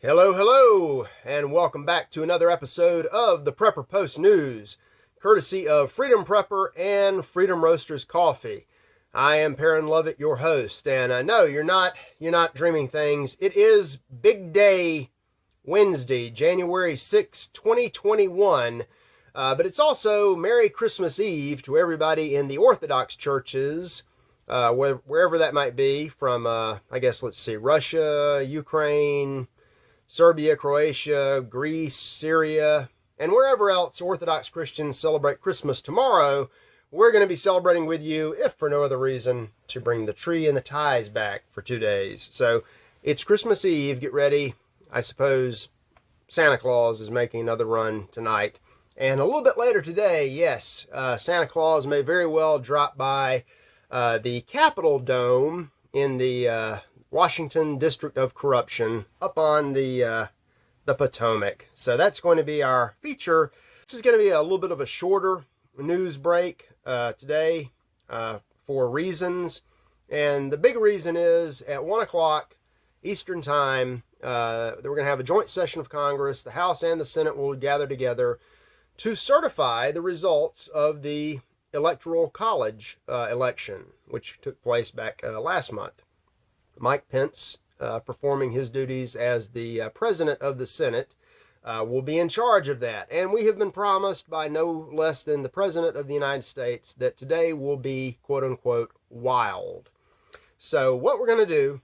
Hello, hello, and welcome back to another episode of the Prepper Post News, courtesy of Freedom Prepper and Freedom Roasters Coffee. I am Perrin Lovett, your host, and no, you're not dreaming things. It is Big Day Wednesday, January 6, 2021, but it's also Merry Christmas Eve to everybody in the Orthodox churches, wherever that might be, from, Russia, Ukraine, Serbia, Croatia, Greece, Syria, and wherever else Orthodox Christians celebrate Christmas tomorrow. We're going to be celebrating with you, if for no other reason, to bring the tree and the ties back for 2 days. So it's Christmas Eve. Get ready. I suppose Santa Claus is making another run tonight. And a little bit later today, yes, Santa Claus may very well drop by the Capitol Dome in the Washington District of Corruption up on the Potomac. So that's going to be our feature. This is going to be a little bit of a shorter news break today for reasons. And the big reason is at 1 o'clock Eastern Time, we're going to have a joint session of Congress. The House and the Senate will gather together to certify the results of the Electoral College election, which took place back last month. Mike Pence, performing his duties as the president of the Senate, will be in charge of that. And we have been promised by no less than the president of the United States that today will be, quote unquote, wild. So what we're going to do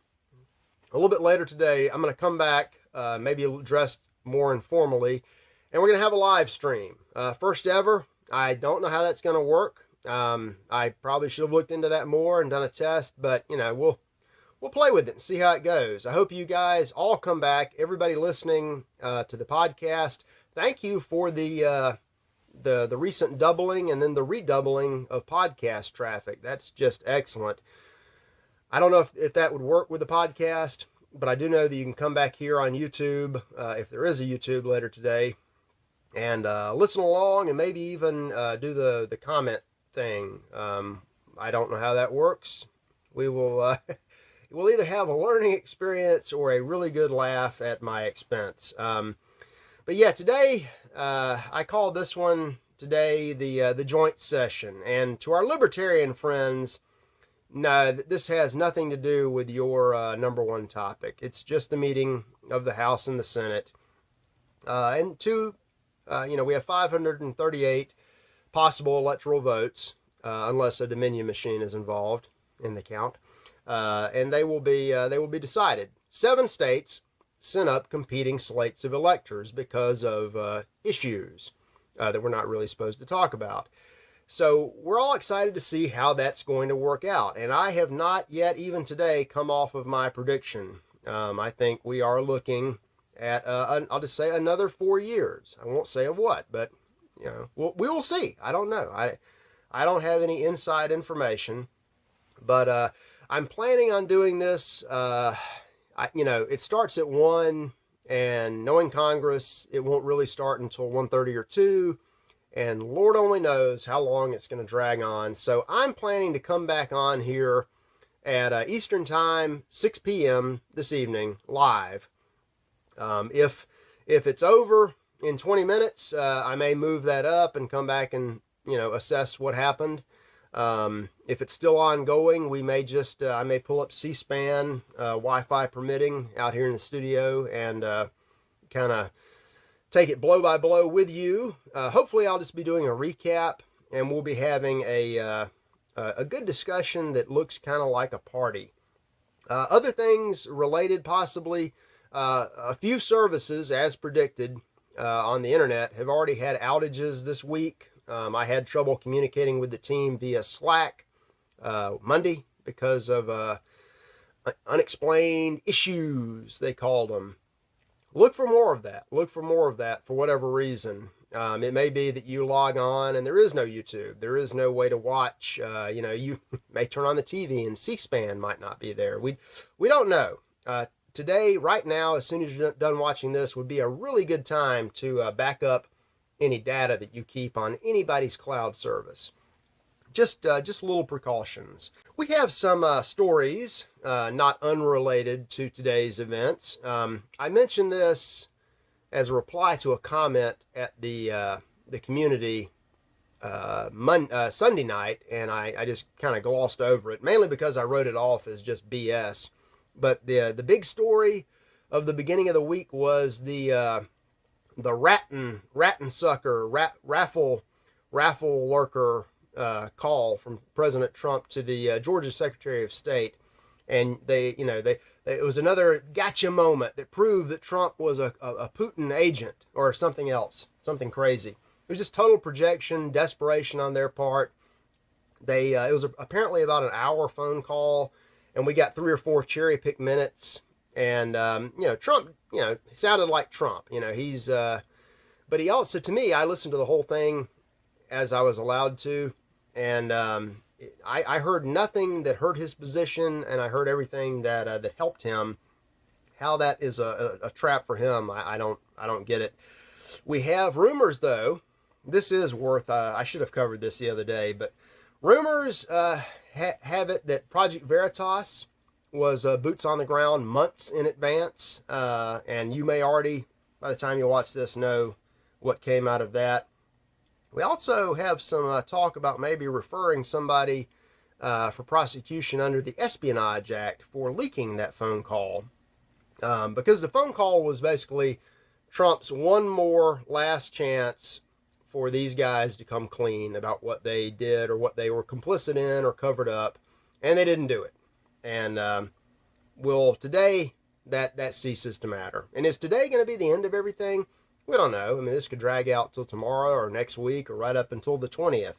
a little bit later today, I'm going to come back, maybe dressed more informally, and we're going to have a live stream. First ever. I don't know how that's going to work. I probably should have looked into that more and done a test, but we'll play with it and see how it goes. I hope you guys all come back. Everybody listening to the podcast, thank you for the recent doubling and then the redoubling of podcast traffic. That's just excellent. I don't know if that would work with the podcast, but I do know that you can come back here on YouTube, if there is a YouTube later today, and listen along and maybe even do the comment thing. I don't know how that works. We will... We'll either have a learning experience or a really good laugh at my expense. But yeah, today, I call this one today the joint session. And to our libertarian friends, no, this has nothing to do with your number one topic. It's just the meeting of the House and the Senate. And we have 538 possible electoral votes, unless a Dominion machine is involved in the count. And they will be decided. 7 states sent up competing slates of electors because of issues that we're not really supposed to talk about. So we're all excited to see how that's going to work out. And I have not yet, even today, come off of my prediction. I think we are looking at, I'll just say, another 4 years. I won't say of what, but we will see. I don't know. I don't have any inside information, but I'm planning on doing this. It starts at 1, and knowing Congress, it won't really start until 1:30 or 2, and Lord only knows how long it's going to drag on. So I'm planning to come back on here at Eastern Time, 6 p.m. this evening, live. If it's over in 20 minutes, I may move that up and come back and assess what happened. If it's still ongoing, we may I may pull up C-SPAN, Wi-Fi permitting, out here in the studio and kind of take it blow by blow with you. Hopefully I'll just be doing a recap, and we'll be having a good discussion that looks kind of like a party. Other things related, possibly, a few services, as predicted, on the internet have already had outages this week. I had trouble communicating with the team via Slack Monday because of unexplained issues, they called them. Look for more of that. Look for more of that for whatever reason. It may be that you log on and there is no YouTube. There is no way to watch. You may turn on the TV and C-SPAN might not be there. We don't know. Today, right now, as soon as you're done watching this, would be a really good time to back up any data that you keep on anybody's cloud service. just little precautions. We have some stories not unrelated to today's events. I mentioned this as a reply to a comment at the community Sunday night, and I just kind of glossed over it, mainly because I wrote it off as just BS. But the big story of the beginning of the week was the raffle lurker call from President Trump to the Georgia Secretary of State, and it was another gotcha moment that proved that Trump was a Putin agent or something else, something crazy. It was just total projection, desperation on their part. It was apparently about an hour phone call, and we got 3 or 4 cherry pick minutes. And Trump, sounded like Trump. But he also, to me, I listened to the whole thing as I was allowed to, and I heard nothing that hurt his position, and I heard everything that helped him. How that is a trap for him, I don't get it. We have rumors, though. This is worth. I should have covered this the other day, but rumors have it that Project Veritas was boots on the ground months in advance, and you may already, by the time you watch this, know what came out of that. We also have some talk about maybe referring somebody for prosecution under the Espionage Act for leaking that phone call, because the phone call was basically Trump's one more last chance for these guys to come clean about what they did or what they were complicit in or covered up, and they didn't do it. And today that ceases to matter. And is today going to be the end of everything? We don't know. I mean, this could drag out till tomorrow or next week or right up until the 20th.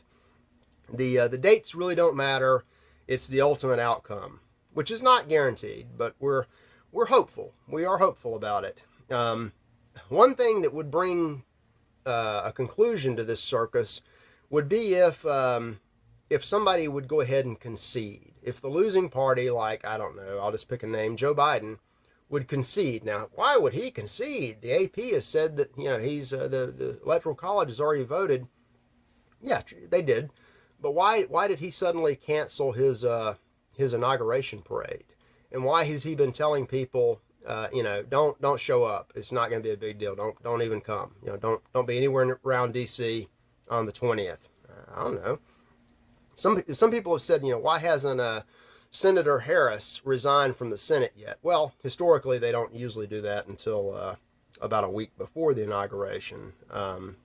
The dates really don't matter. It's the ultimate outcome, which is not guaranteed, but we're hopeful. We are hopeful about it. One thing that would bring a conclusion to this circus would be if somebody would go ahead and concede. If the losing party, like, I don't know, I'll just pick a name, Joe Biden, would concede. Now, why would he concede? The AP has said that, he's the Electoral College has already voted. Yeah, they did. But why did he suddenly cancel his inauguration parade? And why has he been telling people, don't show up. It's not going to be a big deal. Don't even come. Don't be anywhere around D.C. on the 20th. I don't know. Some people have said, why hasn't Senator Harris resigned from the Senate yet? Well, historically, they don't usually do that until about a week before the inauguration.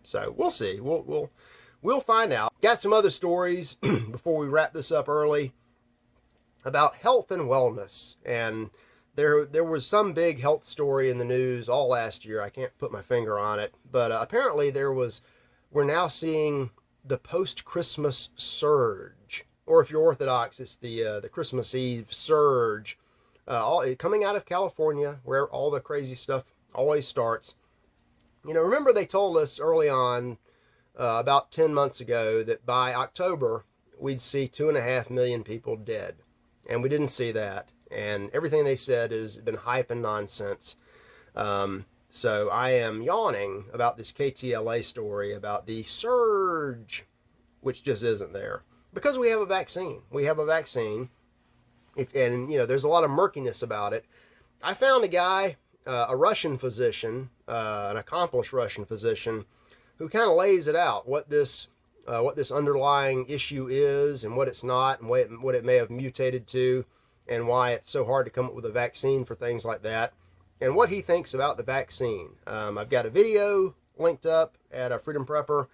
So we'll see. We'll find out. Got some other stories before we wrap this up early about health and wellness. And there was some big health story in the news all last year. I can't put my finger on it, but apparently we're now seeing the post-Christmas surge, or if you're Orthodox, it's the Christmas Eve surge, coming out of California, where all the crazy stuff always starts. Remember they told us early on, about 10 months ago, that by October we'd see 2.5 million people dead, and we didn't see that. And everything they said has been hype and nonsense. So I am yawning about this KTLA story about the surge, which just isn't there. Because we have a vaccine. We have a vaccine. There's a lot of murkiness about it. I found a guy, a Russian physician, an accomplished Russian physician, who kind of lays it out, what this underlying issue is and what it's not and what it may have mutated to, and why it's so hard to come up with a vaccine for things like that, and what he thinks about the vaccine. I've got a video linked up at Freedom Prepper.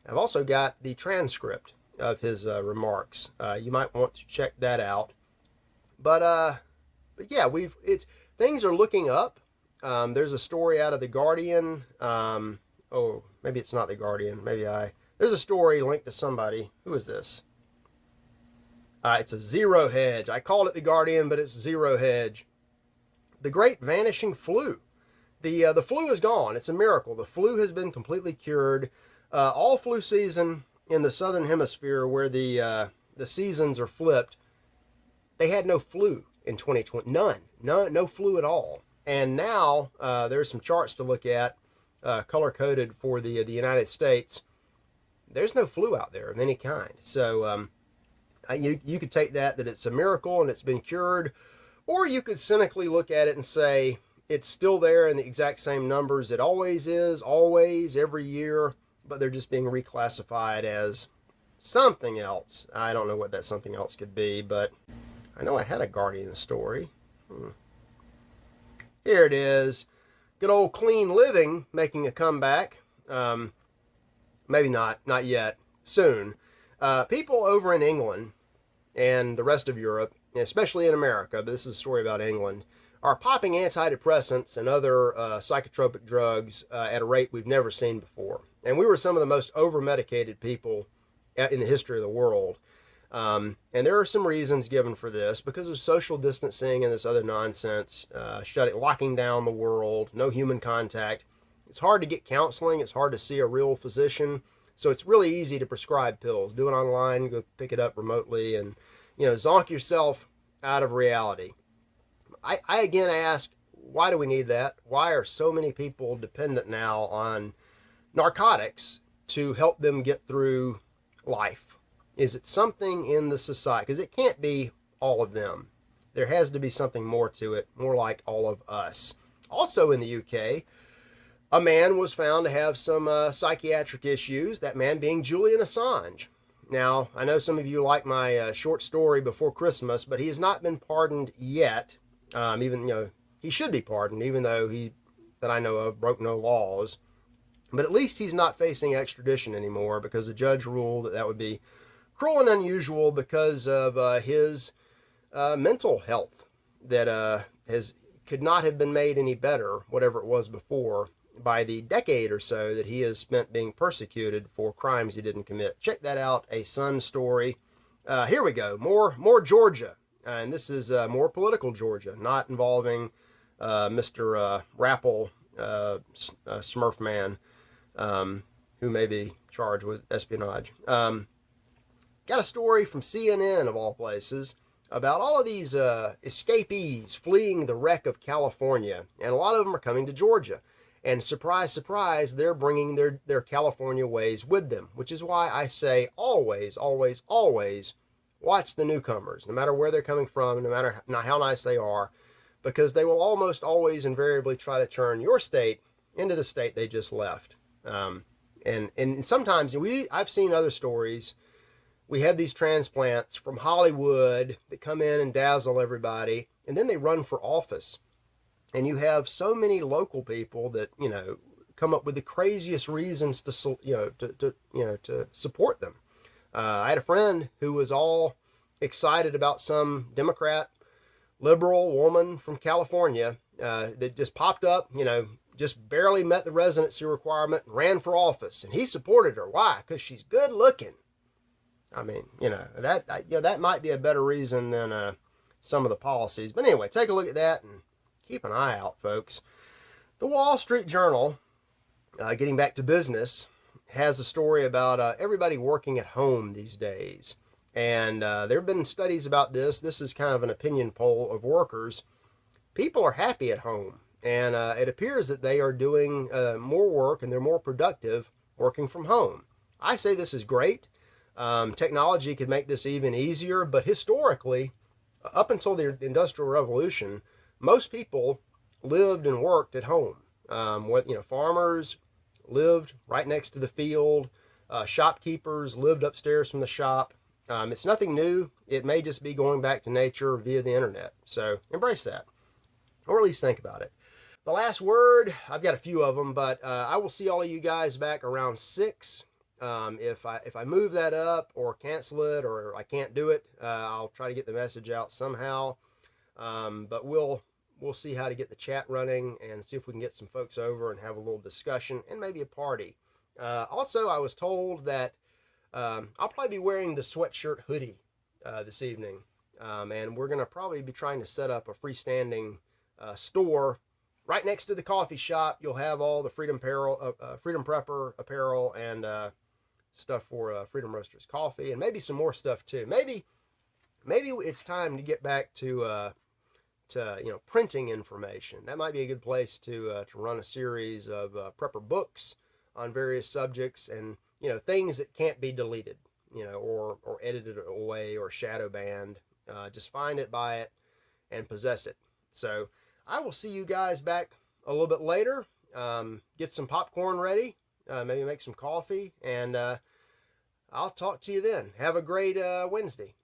I've also got the transcript of his remarks. You might want to check that out. But yeah, things are looking up. There's a story out of The Guardian. Maybe it's not The Guardian. There's a story linked to somebody. Who is this? It's a Zero Hedge. I called it The Guardian, but it's Zero Hedge. The Great Vanishing Flu. The flu is gone. It's a miracle. The flu has been completely cured. All flu season in the southern hemisphere, where the seasons are flipped, they had no flu in 2020. No flu at all. And now there's some charts to look at, color-coded for the United States. There's no flu out there of any kind. So You could take that it's a miracle and it's been cured, or you could cynically look at it and say it's still there in the exact same numbers it always is, always, every year, but they're just being reclassified as something else. I don't know what that something else could be, but I know I had a Guardian story. Here it is. Good old clean living making a comeback. Maybe not yet. Soon. People over in England and the rest of Europe, especially in America, but this is a story about England, are popping antidepressants and other psychotropic drugs at a rate we've never seen before. And we were some of the most over-medicated people in the history of the world. And there are some reasons given for this because of social distancing and this other nonsense, locking down the world, no human contact. It's hard to get counseling. It's hard to see a real physician. So it's really easy to prescribe pills. Do it online, go pick it up remotely, and zonk yourself out of reality. I again ask, why do we need that? Why are so many people dependent now on narcotics to help them get through life? Is it something in the society? Because it can't be all of them. There has to be something more to it, more like all of us. Also in the UK, a man was found to have some psychiatric issues, that man being Julian Assange. Now, I know some of you like my short story Before Christmas, but he has not been pardoned yet. He should be pardoned, even though he, that I know of, broke no laws. But at least he's not facing extradition anymore because the judge ruled that would be cruel and unusual because of his mental health that could not have been made any better, whatever it was before, by the decade or so that he has spent being persecuted for crimes he didn't commit. Check that out, a Sun story. Here we go, more Georgia. And this is more political Georgia, not involving Mr. Rapple, Smurf man, who may be charged with espionage. Got a story from CNN, of all places, about all of these escapees fleeing the wreck of California. And a lot of them are coming to Georgia. And surprise, surprise, they're bringing their California ways with them, which is why I say always, always, always watch the newcomers, no matter where they're coming from, no matter how nice they are, because they will almost always invariably try to turn your state into the state they just left. And sometimes I've seen other stories. We have these transplants from Hollywood that come in and dazzle everybody, and then they run for office. And you have so many local people that, come up with the craziest reasons to support them. I had a friend who was all excited about some Democrat liberal woman from California that just popped up, just barely met the residency requirement and ran for office. And he supported her. Why? Because she's good looking. I mean, that might be a better reason than some of the policies. But anyway, take a look at that and keep an eye out, folks. The Wall Street Journal, getting back to business, has a story about everybody working at home these days. And there have been studies about this. This is kind of an opinion poll of workers. People are happy at home. And it appears that they are doing more work and they're more productive working from home. I say this is great. Technology could make this even easier. But historically, up until the Industrial Revolution, most people lived and worked at home. Farmers lived right next to the field. Shopkeepers lived upstairs from the shop. It's nothing new. It may just be going back to nature via the internet. So embrace that, or at least think about it. The last word, I've got a few of them, but I will see all of you guys back around 6. If I move that up or cancel it or I can't do it, I'll try to get the message out somehow. But we'll see how to get the chat running and see if we can get some folks over and have a little discussion and maybe a party. Also, I was told that I'll probably be wearing the sweatshirt hoodie this evening. And we're going to probably be trying to set up a freestanding store right next to the coffee shop. You'll have all the Freedom Prepper apparel and stuff for Freedom Roasters coffee, and maybe some more stuff too. Maybe it's time to get back to printing information. That might be a good place to run a series of prepper books on various subjects and things that can't be deleted. or edit it away or shadow banned. Just find it, buy it, and possess it. So I will see you guys back a little bit later. Get some popcorn ready, maybe make some coffee, and I'll talk to you then. Have a great Wednesday.